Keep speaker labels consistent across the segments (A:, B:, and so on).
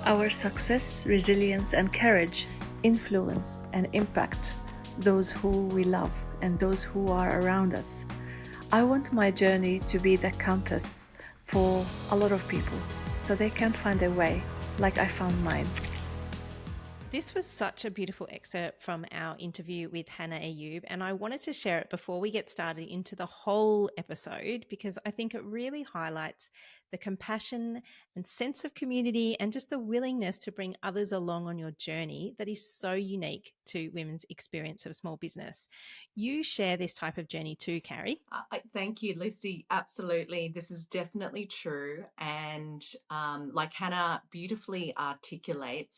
A: Our success, resilience, and courage influence and impact those who we love and those who are around us. I want my journey to be the compass for a lot of people so they can find their way like I found mine.
B: This was such a beautiful excerpt from our interview with Hana Ayoub, and I wanted to share it before we get started into the whole episode because I think it really highlights the compassion and sense of community and just the willingness to bring others along on your journey that is so unique to women's experience of small business. You share this type of journey too, Carrie.
C: Thank you, Lucy. Absolutely. This is definitely true. And like Hannah beautifully articulates,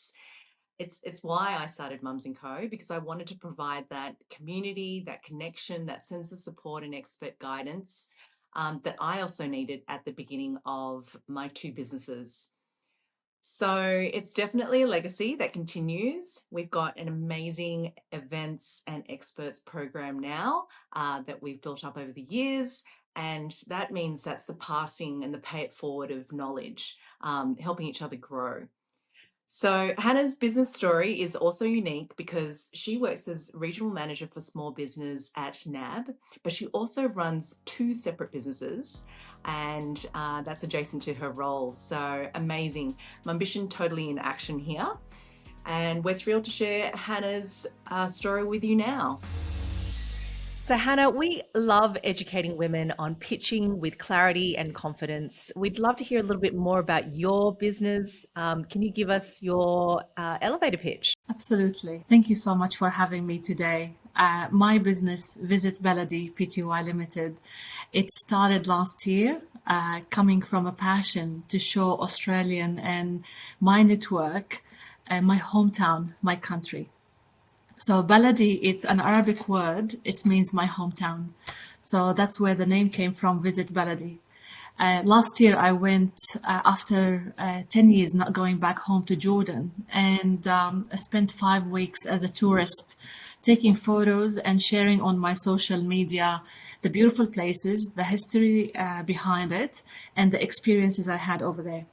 C: it's why I started Mums & Co, because I wanted to provide that community, that connection, that sense of support and expert guidance that I also needed at the beginning of my two businesses. So it's definitely a legacy that continues. We've got an amazing events and experts program now that we've built up over the years. And that means that's the passing and the pay it forward of knowledge, helping each other grow. So Hannah's business story is also unique because she works as regional manager for small business at NAB, but she also runs two separate businesses, and that's adjacent to her role. So amazing. Mumbition totally in action here. And we're thrilled to share Hannah's story with you now.
D: So Hannah, we love educating women on pitching with clarity and confidence. We'd love to hear a little bit more about your business. Can you give us your elevator pitch?
E: Absolutely. Thank you so much for having me today. My business, Visit Baladi Pty Ltd, it started last year, coming from a passion to show Australian and my network, my hometown, my country. So Baladi, it's an Arabic word. It means my hometown. So that's where the name came from, Visit Baladi. Last year, I went after 10 years not going back home to Jordan, and I spent 5 weeks as a tourist, taking photos and sharing on my social media the beautiful places, the history behind it, and the experiences I had over there.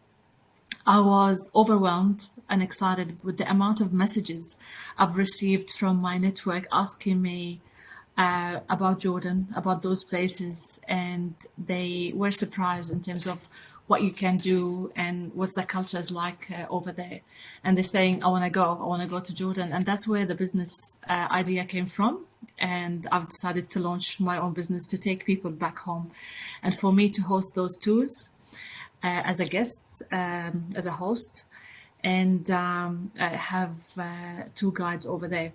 E: I was overwhelmed and excited with the amount of messages I've received from my network asking me about Jordan, about those places, and they were surprised in terms of what you can do and what the culture is like over there. And they're saying, I want to go to Jordan. And that's where the business idea came from. And I've decided to launch my own business to take people back home. And for me to host those tours as a guest, as a host, and have 2 guides over there.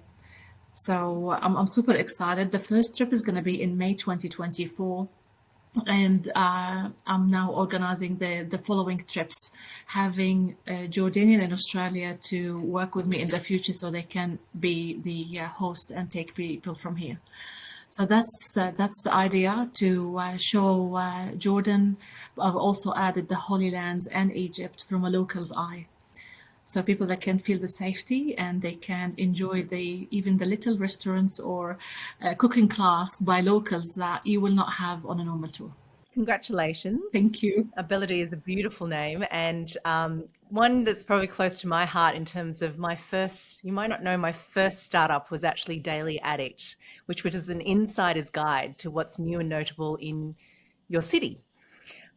E: So I'm super excited. The first trip is going to be in May 2024. And I'm now organizing the following trips, having Jordanian and Australia to work with me in the future so they can be the host and take people from here. So that's the idea, to show Jordan. I've also added the Holy Lands and Egypt from a local's eye. So people that can feel the safety and they can enjoy even the little restaurants or cooking class by locals that you will not have on a normal tour.
D: Congratulations.
E: Thank you.
D: Baladi is a beautiful name, and one that's probably close to my heart in terms of my first, you might not know, my first startup was actually Daily Addict, which was an insider's guide to what's new and notable in your city.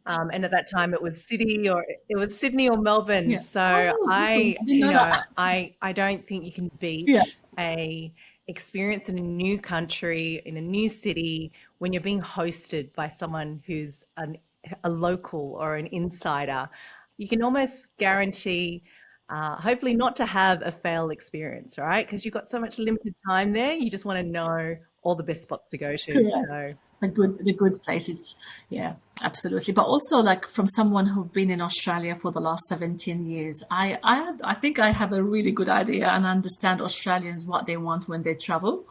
D: And at that time it was Sydney or Melbourne. Yeah. So I don't think you can beat a experience in a new country, in a new city, when you're being hosted by someone who's a local or an insider. You can almost guarantee, hopefully not to have a fail experience, right? Because you've got so much limited time there. You just want to know all the best spots to go to.
E: Correct.
D: So.
E: The good places. Yeah, absolutely. But also, like, from someone who's been in Australia for the last 17 years, I think I have a really good idea and understand Australians, what they want when they travel.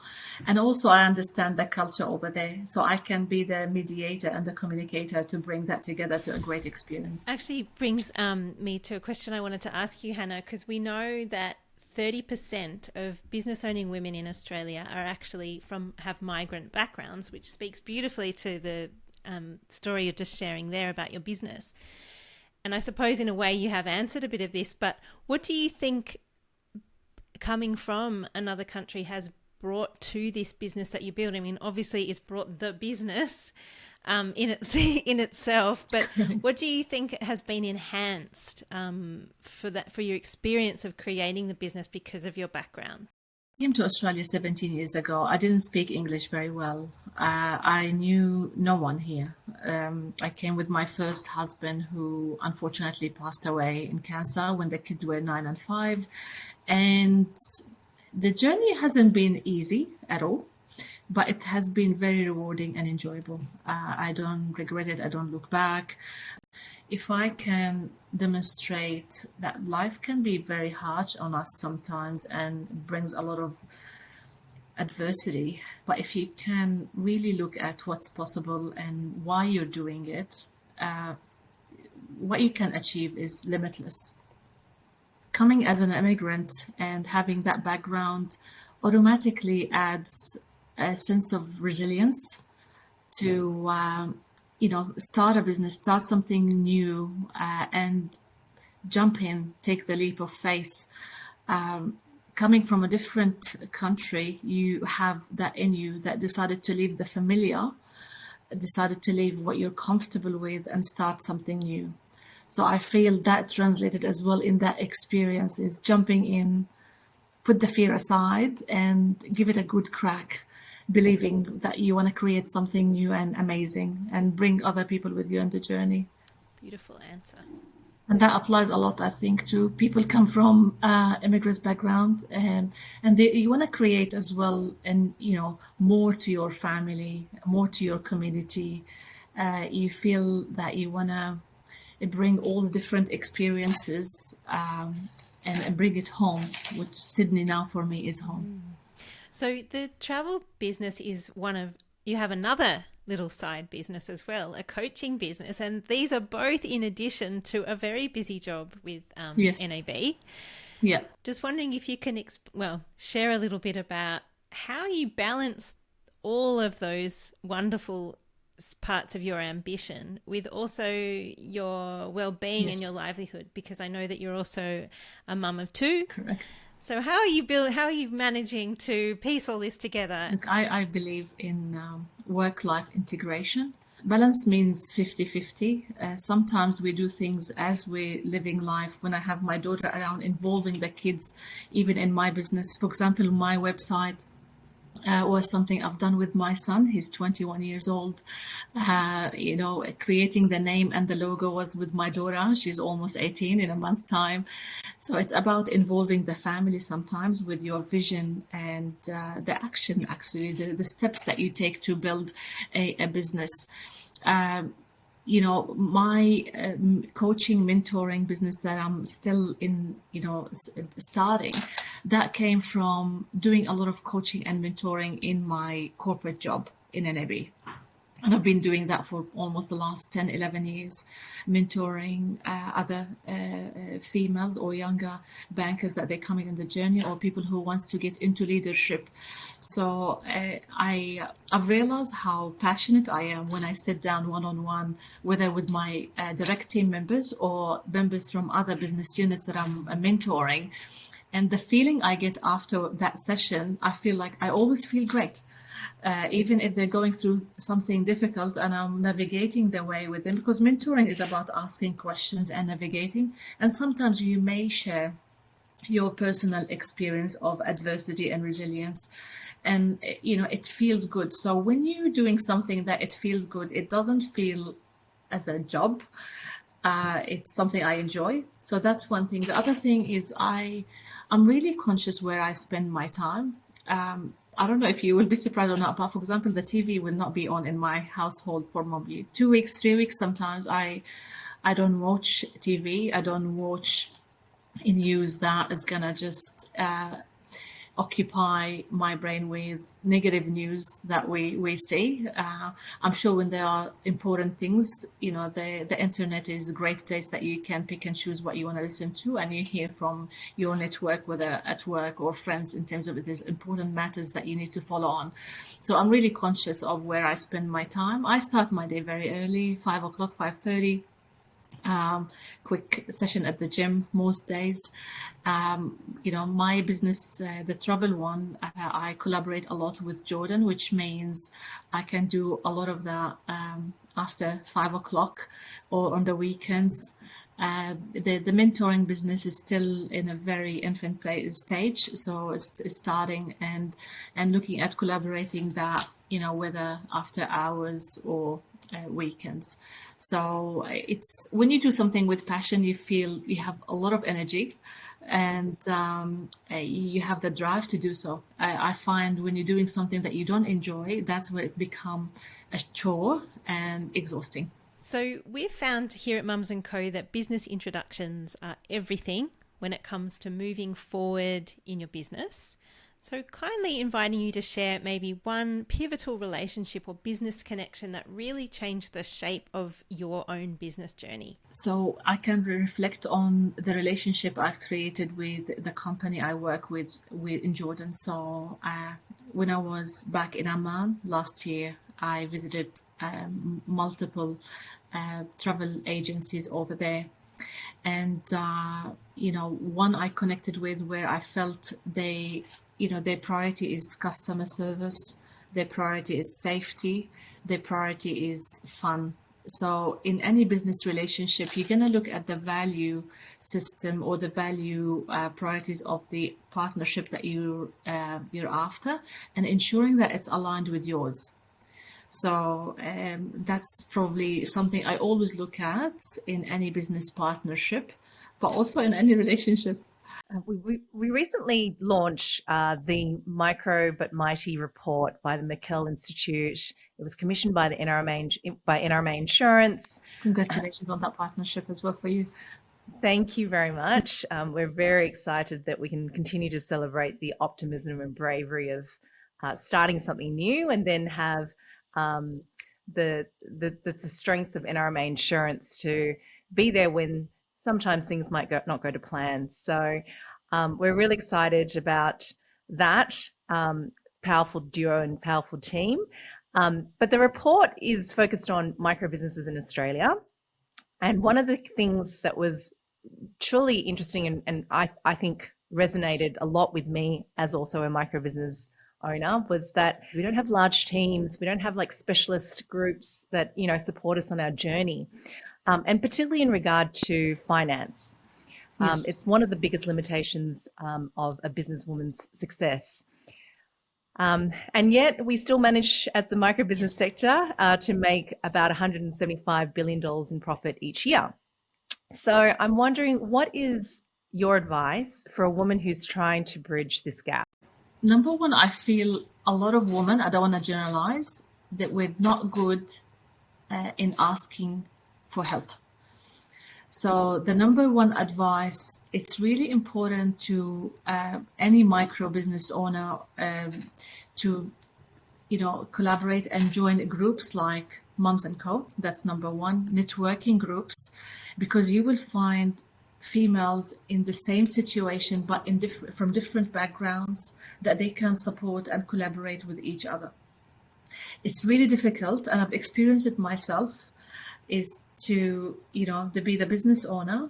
E: And also I understand the culture over there. So I can be the mediator and the communicator to bring that together to a great experience.
B: Actually brings me to a question I wanted to ask you, Hannah, because we know that 30% of business owning women in Australia are actually have migrant backgrounds, which speaks beautifully to the story you're just sharing there about your business. and I suppose in a way you have answered a bit of this, but what do you think coming from another country has brought to this business that you build? I mean, obviously it's brought the business in itself, but what do you think has been enhanced for your experience of creating the business because of your background?
E: I came to Australia 17 years ago. I didn't speak English very well. I knew no one here. I came with my first husband, who unfortunately passed away in cancer when the kids were 9 and 5. And the journey hasn't been easy at all, but it has been very rewarding and enjoyable. I don't regret it. I don't look back. If I can demonstrate that life can be very harsh on us sometimes and brings a lot of adversity, but if you can really look at what's possible and why you're doing it, what you can achieve is limitless. Coming as an immigrant and having that background automatically adds a sense of resilience to start a business, start something new, and jump in, take the leap of faith. Coming from a different country, you have that in you that decided to leave the familiar, decided to leave what you're comfortable with and start something new. So I feel that translated as well in that experience is jumping in, put the fear aside and give it a good crack, believing that you want to create something new and amazing and bring other people with you on the journey.
B: Beautiful answer.
E: And that applies a lot, I think, to people come from immigrants background, and you want to create as well, and more to your family, more to your community. You feel that you want to bring all the different experiences and bring it home, which Sydney now for me is home.
B: So the travel business is you have another little side business as well, a coaching business, and these are both in addition to a very busy job with
E: Yes.
B: NAB.
E: Yeah.
B: Just wondering if you can share a little bit about how you balance all of those wonderful parts of your ambition with also your well-being
E: Yes.
B: and your livelihood, because I know that you're also a mum of 2.
E: Correct.
B: So how are you managing to piece all this together?
E: Look, I believe in work-life integration. Balance means 50-50. Sometimes we do things as we're living life. When I have my daughter around, involving the kids, even in my business. For example, my website was something I've done with my son. He's 21 years old. Creating the name and the logo was with my daughter. She's almost 18 in a month's time. So it's about involving the family sometimes with your vision and the action, actually, the steps that you take to build a business. My coaching, mentoring business that I'm still in, starting, that came from doing a lot of coaching and mentoring in my corporate job in NAB. And I've been doing that for almost the last 10, 11 years, mentoring other females or younger bankers that they're coming on the journey, or people who wants to get into leadership. So I've realized how passionate I am when I sit down one-on-one, whether with my direct team members or members from other business units that I'm mentoring. And the feeling I get after that session, I feel like I always feel great. Even if they're going through something difficult and I'm navigating the way with them, because mentoring is about asking questions and navigating. And sometimes you may share your personal experience of adversity and resilience. And, it feels good. So when you're doing something that it feels good, it doesn't feel as a job. It's something I enjoy. So that's one thing. The other thing is I'm really conscious where I spend my time. I don't know if you will be surprised or not, but for example, the TV will not be on in my household for maybe 2 weeks, 3 weeks. Sometimes I don't watch TV. I don't watch news that is gonna just occupy my brain with negative news that we see. I'm sure when there are important things, the internet is a great place that you can pick and choose what you want to listen to, and you hear from your network, whether at work or friends, in terms of if there's important matters that you need to follow on. So I'm really conscious of where I spend my time. I start my day very early, 5 o'clock, 5:30. quick session at the gym most days. My business, the travel one, I collaborate a lot with Jordan, which means I can do a lot of that after 5 o'clock or on the weekends. The mentoring business is still in a very infant stage, so it's starting and looking at collaborating that, whether after hours or weekends. So it's when you do something with passion, you feel you have a lot of energy, and you have the drive to do so. I find when you're doing something that you don't enjoy, that's where it becomes a chore and exhausting.
B: So we've found here at Mums & Co that business introductions are everything when it comes to moving forward in your business. So kindly inviting you to share maybe one pivotal relationship or business connection that really changed the shape of your own business journey.
E: So I can reflect on the relationship I've created with the company I work with in Jordan. So when I was back in Amman last year, I visited multiple travel agencies over there. And, one I connected with where I felt their priority is customer service, their priority is safety, their priority is fun. So in any business relationship, you're going to look at the value system or the value priorities of the partnership that you're after, and ensuring that it's aligned with yours. So that's probably something I always look at in any business partnership, but also in any relationship.
D: We recently launched the Micro but Mighty report by the McKell Institute. It was commissioned by the NRMA Insurance.
E: Congratulations on that partnership as well for you.
D: Thank you very much. We're very excited that we can continue to celebrate the optimism and bravery of starting something new, and then have the strength of NRMA Insurance to be there when sometimes things might not go to plan. So we're really excited about that powerful duo and powerful team. But the report is focused on micro businesses in Australia. And one of the things that was truly interesting and I think resonated a lot with me as also a micro business owner was that we don't have large teams. We don't have like specialist groups that, support us on our journey. And particularly in regard to finance. Yes. It's one of the biggest limitations of a businesswoman's success. And yet we still manage as the micro business sector to make about $175 billion in profit each year. So I'm wondering, what is your advice for a woman who's trying to bridge this gap?
E: Number one, I feel a lot of women, I don't want to generalize, that we're not good in asking for help. So the number one advice, it's really important to any micro business owner to collaborate and join groups like Mums & Co. That's number one, networking groups, because you will find females in the same situation but from different backgrounds that they can support and collaborate with each other. It's really difficult, and I've experienced it myself, is to be the business owner,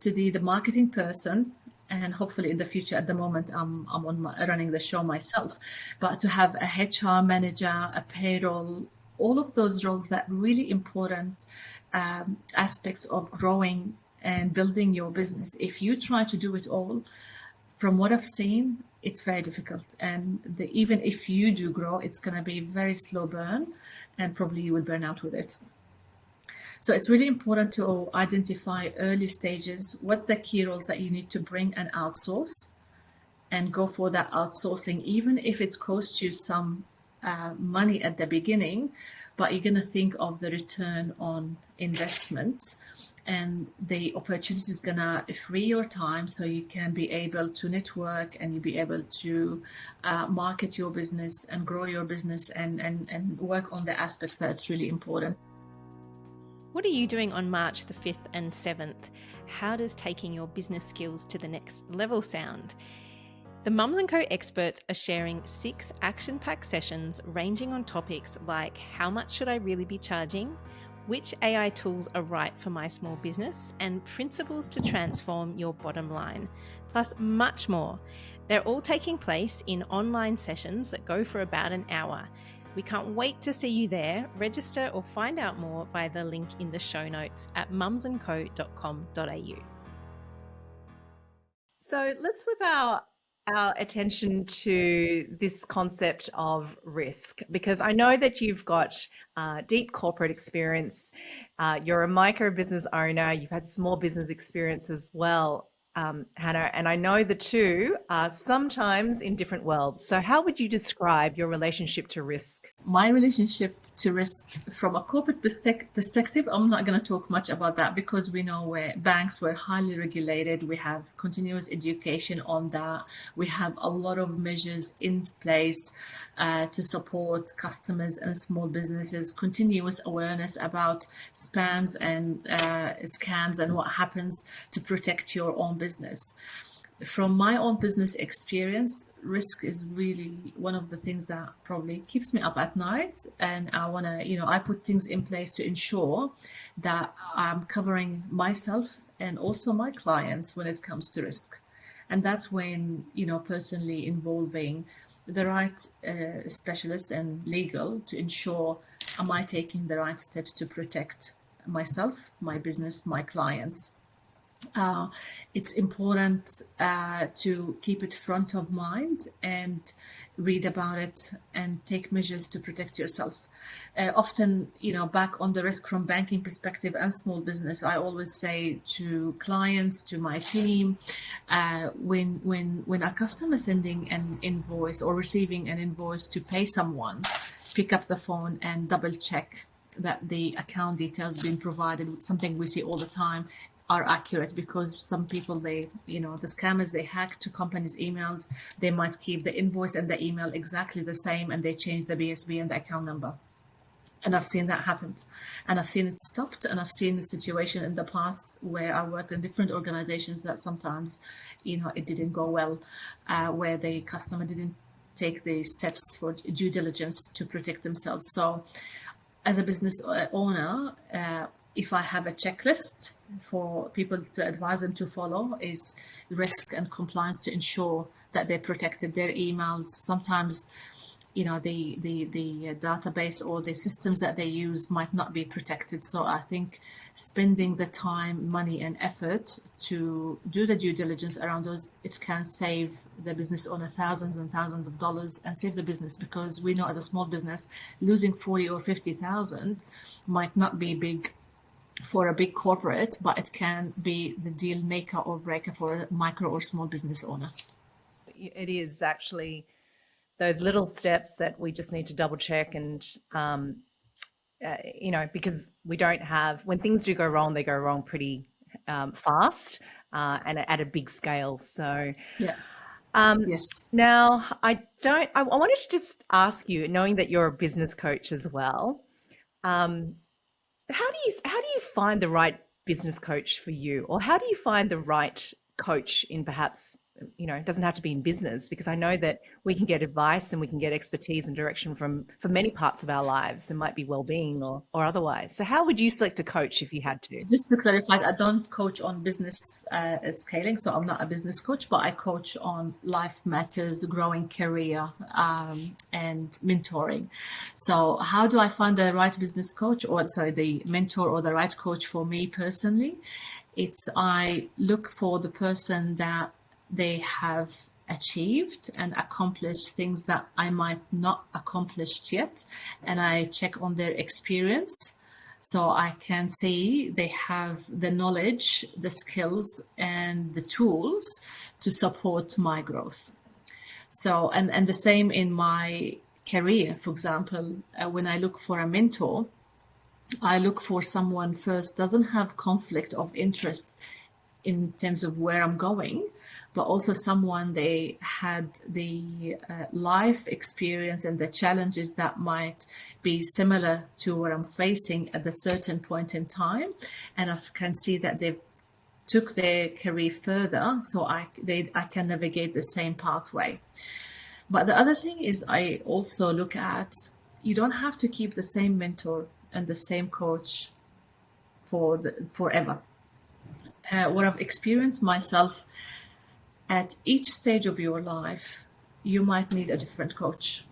E: to be the marketing person, and hopefully in the future, at the moment I'm running the show myself, but to have a HR manager, a payroll, all of those roles that really important aspects of growing and building your business. If you try to do it all, from what I've seen, it's very difficult. And even if you do grow, it's going to be very slow burn, and probably you will burn out with it. So it's really important to identify early stages, what the key roles that you need to bring and outsource, and go for that outsourcing, even if it costs you some money at the beginning, but you're going to think of the return on investment, and the opportunity is going to free your time so you can be able to network and you'll be able to market your business and grow your business and work on the aspects that's really important.
B: What are you doing on March the 5th and 7th? How does taking your business skills to the next level sound? The Mums & Co experts are sharing 6 action-packed sessions ranging on topics like how much should I really be charging? which AI tools are right for my small business, and principles to transform your bottom line, plus much more. They're all taking place in online sessions that go for about an hour. We can't wait to see you there. Register or find out more via the link in the show notes at mumsandco.com.au.
D: So let's flip our attention to this concept of risk, because I know that you've got deep corporate experience. You're a micro business owner. You've had small business experience as well, Hannah, and I know the two are sometimes in different worlds. So how would you describe your relationship to risk?
E: My relationship to risk from a corporate perspective, I'm not going to talk much about that because we know where banks were highly regulated. We have continuous education on that. We have a lot of measures in place to support customers and small businesses, continuous awareness about spams and scams and what happens to protect your own business. From my own business experience, risk is really one of the things that probably keeps me up at night. And I want to, I put things in place to ensure that I'm covering myself and also my clients when it comes to risk. And that's when, personally involving the right specialist and legal to ensure, am I taking the right steps to protect myself, my business, my clients? It's important to keep it front of mind and read about it and take measures to protect yourself. Often, back on the risk from banking perspective and small business, I always say to clients, to my team, when a customer sending an invoice or receiving an invoice to pay someone, pick up the phone and double check that the account details being provided, with something we see all the time, are accurate, because some people, the scammers, they hack to companies' emails. They might keep the invoice and the email exactly the same, and they change the BSB and the account number. And I've seen that happen, and I've seen it stopped, and I've seen the situation in the past where I worked in different organizations that sometimes, it didn't go well, where the customer didn't take the steps for due diligence to protect themselves. So as a business owner, if I have a checklist for people to advise them to follow, is risk and compliance to ensure that they protected their emails. Sometimes, the database or the systems that they use might not be protected. So I think spending the time, money and effort to do the due diligence around those, it can save the business owner thousands and thousands of dollars and save the business, because we know as a small business, losing 40 or 50,000 might not be big for a big corporate, but it can be the deal maker or breaker for a micro or small business owner.
D: It is actually those little steps that we just need to double check, and because we don't have, when things do go wrong, they go wrong pretty fast and at a big scale. So
E: yeah. Yes.
D: Now I wanted to just ask you, knowing that you're a business coach as well, how do you find the right business coach for you, or how do you find the right coach in, perhaps, it doesn't have to be in business, because I know that we can get advice and we can get expertise and direction from many parts of our lives. It might be well-being or otherwise. So how would you select a coach if you had to?
E: Just to clarify, I don't coach on business scaling, so I'm not a business coach, but I coach on life matters, growing career, and mentoring. So how do I find the right business coach, the mentor or the right coach for me personally? I look for the person that they have achieved and accomplished things that I might not accomplished yet, and I check on their experience, so I can see they have the knowledge, the skills and the tools to support my growth. So and the same in my career. For example, when I look for a mentor, I look for someone first doesn't have conflict of interest in terms of where I'm going, but also someone they had the life experience and the challenges that might be similar to what I'm facing at a certain point in time. And I can see that they've took their career further, so I can navigate the same pathway. But the other thing is, I also look at, you don't have to keep the same mentor and the same coach forever. What I've experienced myself, at each stage of your life, you might need a different coach,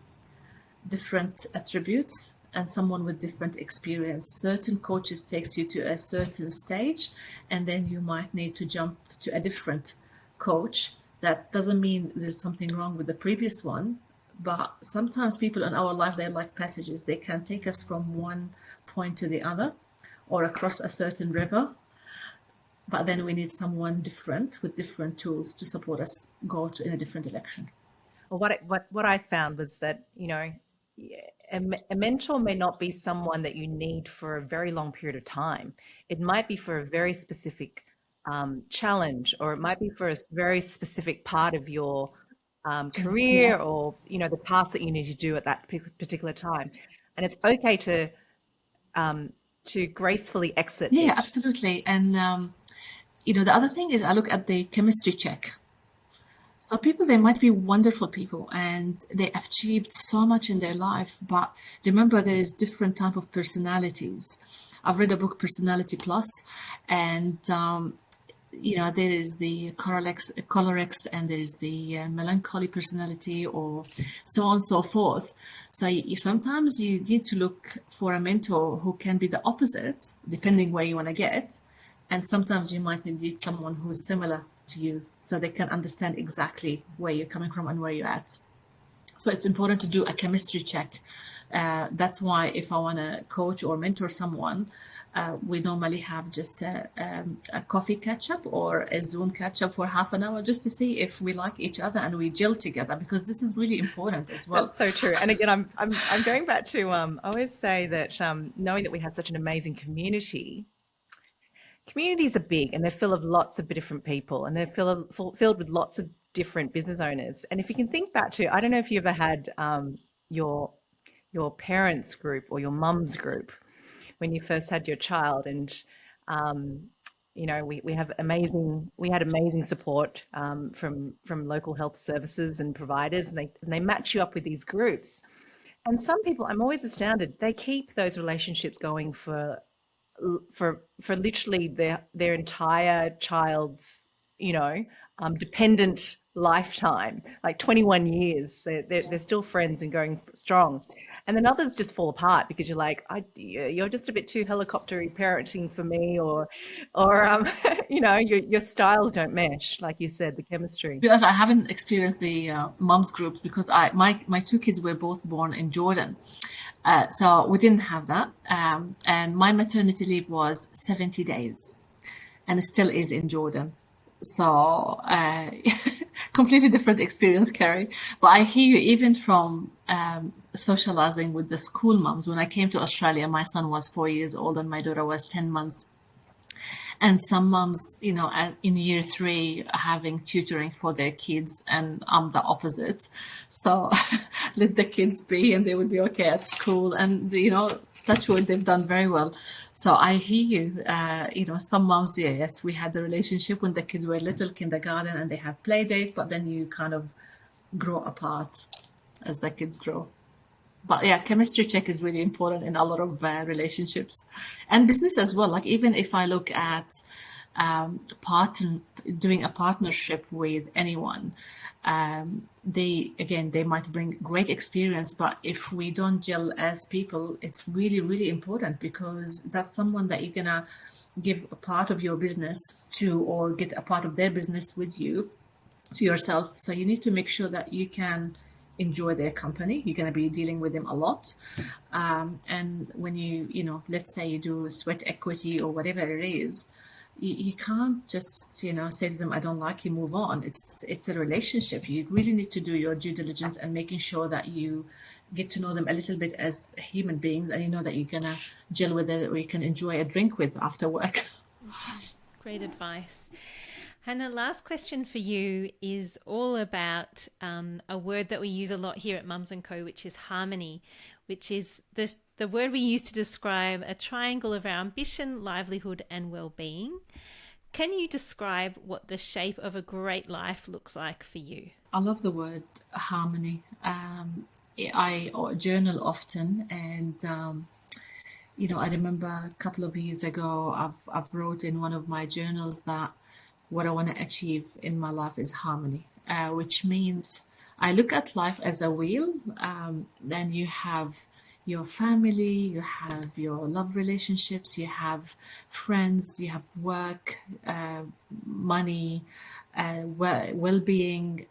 E: different attributes, and someone with different experience. Certain coaches takes you to a certain stage, and then you might need to jump to a different coach. That doesn't mean there's something wrong with the previous one, but sometimes people in our life, they're like passages. They can take us from one point to the other or across a certain river, but then we need someone different with different tools to support us go in a different direction.
D: Well, what I found was that, you know, a mentor may not be someone that you need for a very long period of time. It might be for a very specific challenge, or it might be for a very specific part of your career, or, you know, the task that you need to do at that particular time. And it's okay to gracefully exit.
E: Yeah, absolutely. And, you know, the other thing is I look at the chemistry check. Some people, they might be wonderful people and they achieved so much in their life, but remember there is different type of personalities. I've read a book, Personality Plus, and you know, there is the cholerics, and there is the melancholy personality, or so on and so forth. So sometimes you need to look for a mentor who can be the opposite, depending where you want to get. And sometimes you might need someone who's similar to you, so they can understand exactly where you're coming from and where you're at. So it's important to do a chemistry check. That's why if I want to coach or mentor someone, we normally have just a coffee catch-up or a Zoom catch-up for half an hour, just to see if we like each other and we gel together, because this is really important as well.
D: That's so true. And again, I'm going back to I always say that knowing that we have such an amazing community. Communities are big, and they're full of lots of different people, and they're filled with lots of different business owners. And if you can think back to, I don't know if you ever had your parents' group or your mum's group when you first had your child, and you know, we had amazing support from local health services and providers, and they match you up with these groups. And some people, I'm always astounded, they keep those relationships going for literally their entire child's, you know, dependent lifetime, like 21 years. They're still friends and going strong. And then others just fall apart because you're like, you're just a bit too helicoptery parenting for me, or you know, your styles don't mesh, like you said, the chemistry.
E: Because I haven't experienced the mums groups, because my two kids were both born in Jordan. So we didn't have that. And my maternity leave was 70 days, and it still is in Jordan. So completely different experience, Carrie. But I hear you, even from socializing with the school moms. When I came to Australia, my son was 4 years old and my daughter was 10 months. And some moms, you know, in year 3 are having tutoring for their kids, and I'm the opposite. So let the kids be, and they will be okay at school. And, you know, touch wood, they've done very well. So I hear you. You know, some moms, yes, we had the relationship when the kids were little, kindergarten, and they have play dates, but then you kind of grow apart as the kids grow. But yeah, chemistry check is really important in a lot of relationships and business as well. Like, even if I look at doing a partnership with anyone, they might bring great experience, but if we don't gel as people, it's really, really important, because that's someone that you're gonna give a part of your business to, or get a part of their business with you, to yourself. So you need to make sure that you can enjoy their company. You're going to be dealing with them a lot. And when you know, let's say you do sweat equity or whatever it is, you can't just, you know, say to them, I don't like you, move on. It's a relationship. You really need to do your due diligence and making sure that you get to know them a little bit as human beings, and you know that you're going to gel with it, or you can enjoy a drink with after work.
B: Great advice. Hana, last question for you is all about a word that we use a lot here at Mums & Co, which is harmony, which is the word we use to describe a triangle of our ambition, livelihood and well-being. Can you describe what the shape of a great life looks like for you?
E: I love the word harmony. I journal often, and I remember a couple of years ago, I've wrote in one of my journals that what I want to achieve in my life is harmony, which means I look at life as a wheel. Then you have your family, you have your love relationships, you have friends, you have work, money, well-being.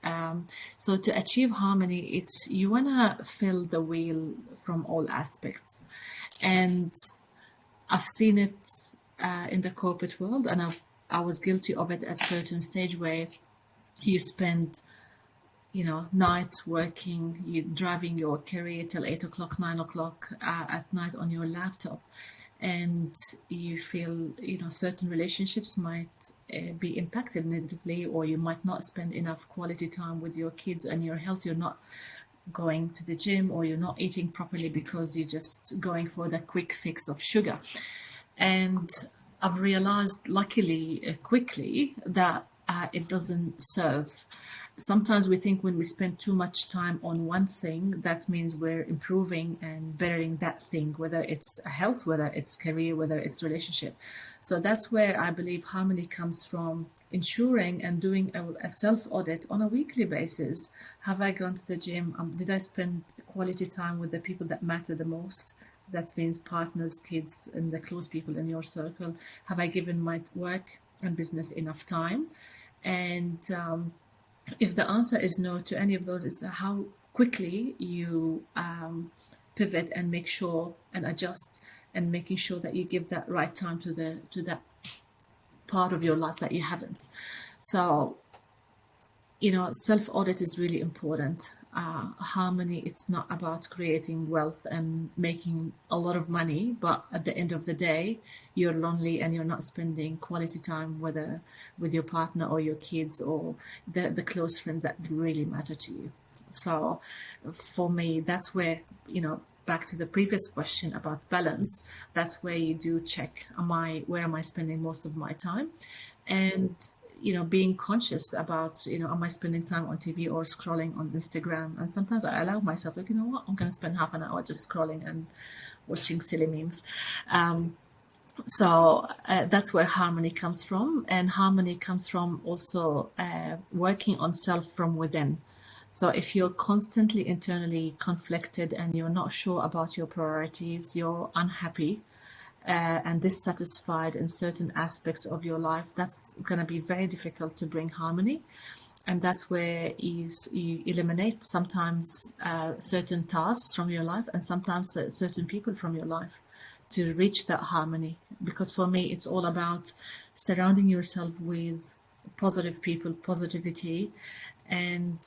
E: So to achieve harmony, it's you want to fill the wheel from all aspects. And I've seen it in the corporate world, and I was guilty of it at a certain stage where you spend, nights working, you driving your career till 8 o'clock, 9 o'clock at night on your laptop, and you feel, certain relationships might be impacted negatively, or you might not spend enough quality time with your kids and your health. You're not going to the gym, or you're not eating properly because you're just going for the quick fix of sugar. And I've realized, luckily, quickly, that it doesn't serve. Sometimes we think when we spend too much time on one thing, that means we're improving and bettering that thing, whether it's health, whether it's career, whether it's relationship. So that's where I believe harmony comes from, ensuring and doing a self-audit on a weekly basis. Have I gone to the gym? Did I spend quality time with the people that matter the most? That means partners, kids, and the close people in your circle. Have I given my work and business enough time? And if the answer is no to any of those, it's how quickly you pivot and make sure and adjust, and making sure that you give that right time to that part of your life that you haven't. So, self-audit is really important. Harmony, it's not about creating wealth and making a lot of money, but at the end of the day, you're lonely and you're not spending quality time, whether with your partner or your kids or the close friends that really matter to you. So for me, that's where, back to the previous question about balance, that's where you do check, where am I spending most of my time? And being conscious about, am I spending time on TV or scrolling on Instagram? And sometimes I allow myself, like, you know what, I'm going to spend half an hour just scrolling and watching silly memes. So that's where harmony comes from. And harmony comes from also working on self from within. So if you're constantly internally conflicted and you're not sure about your priorities, you're unhappy, and dissatisfied in certain aspects of your life, that's going to be very difficult to bring harmony. And that's where you eliminate sometimes certain tasks from your life, and sometimes certain people from your life, to reach that harmony. Because for me, it's all about surrounding yourself with positive people, positivity, and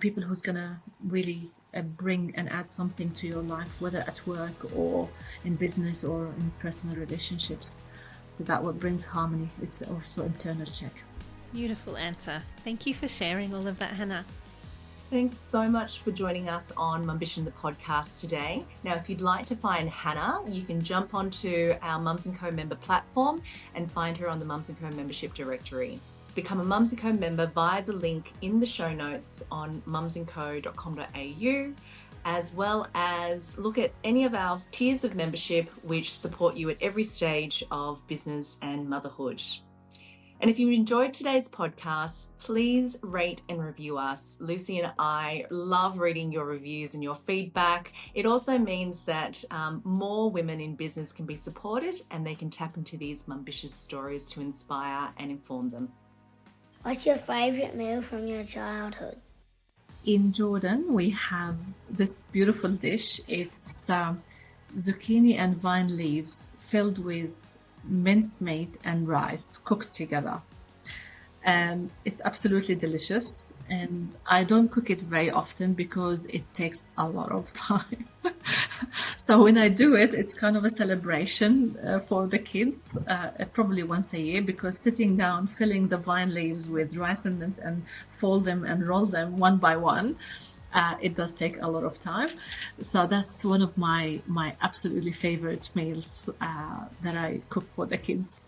E: people who's going to really bring and add something to your life, whether at work or in business or in personal relationships. So that what brings harmony. It's also internal check.
B: Beautiful answer. Thank you for sharing all of that, Hana.
C: Thanks so much for joining us on Mumbition, the podcast today. Now, if you'd like to find Hana, you can jump onto our Mums & Co member platform and find her on the Mums & Co membership directory. Become a Mums & Co member via the link in the show notes on mumsandco.com.au, as well as look at any of our tiers of membership which support you at every stage of business and motherhood. And if you enjoyed today's podcast, please rate and review us. Lucy and I love reading your reviews and your feedback. It also means that more women in business can be supported, and they can tap into these Mumbitious stories to inspire and inform them.
F: What's your favourite meal from your childhood?
E: In Jordan, we have this beautiful dish. It's zucchini and vine leaves filled with mincemeat and rice cooked together. And it's absolutely delicious. And I don't cook it very often because it takes a lot of time. So when I do it, it's kind of a celebration for the kids, probably once a year, because sitting down, filling the vine leaves with rice and mince and fold them and roll them one by one, it does take a lot of time. So that's one of my absolutely favorite meals that I cook for the kids.